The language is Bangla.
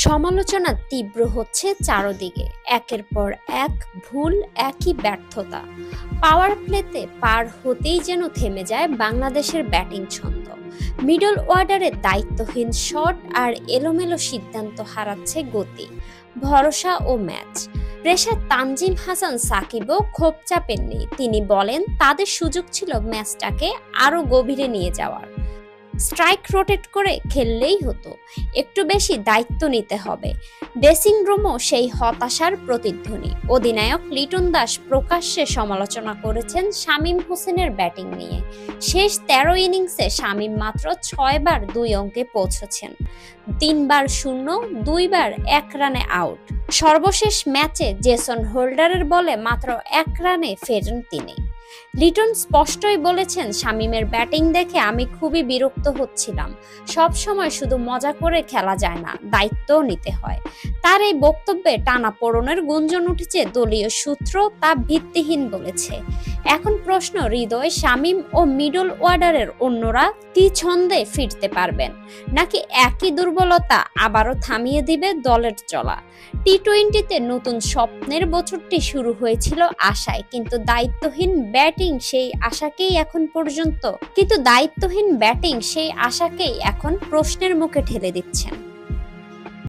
সমালোচনা তীব্র হচ্ছে চারদিকে। একের পর এক ভুল, একই ব্যর্থতা। পাওয়ার প্লেতে পার হতেই যেন থেমে যায় বাংলাদেশের ব্যাটিং ছন্দ। মিডল অর্ডারে দায়িত্বহীন শট আর এলোমেলো সিদ্ধান্ত হারাচ্ছে গতি, ভরসা ও ম্যাচ। পেসার তানজিম হাসান সাকিবও ক্ষোভ চাপেননি। তিনি বলেন, তাদের সুযোগ ছিল ম্যাচটাকে আরো গভীরে নিয়ে যাওয়ার। স্ট্রাইক রোটেট করে খেললেই হতো, একটু বেশি দায়িত্ব নিতে হবে। ড্রেসিং রুমও সেই হতাশার প্রতিধ্বনি। অধিনায়ক লিটন দাস প্রকাশ্যে সমালোচনা করেছেন শামীম হোসেনের ব্যাটিং নিয়ে। শেষ ১৩ ইনিংসে শামীম মাত্র ৬ বার ২ অঙ্কে পৌঁছেছেন, ৩ বার শূন্য, ২ বার ১ রানে আউট। সর্বশেষ ম্যাচে জেসন হোল্ডারের বলে মাত্র ১ রানে ফেরেন তিনি। লিটন স্পষ্টই বলেছেন, শামীমের ব্যাটিং দেখে আমি খুবই বিরক্ত হচ্ছিলাম। সব সময় শুধু মজা করে খেলা যায় না, দায়িত্বও নিতে হয়। তার এই বক্তব্যে টানাপোড়েনের গুঞ্জন উঠেছে। দলীয় সূত্র তা ভিত্তিহীন বলেছে। এখন প্রশ্ন, হৃদয়, শামীম ও মিডল অর্ডারের অন্যরা কি ছন্দে ফিরতে পারবেন, নাকি একই দুর্বলতা আবারও থামিয়ে দিবে দলের চলা? টি-20তে নতুন স্বপ্নের বছরটি শুরু হয়েছিল আশায়, কিন্তু দায়িত্বহীন ব্যাটিং সেই আশাকেই এখন প্রশ্নের মুখে ঠেলে দিচ্ছেন।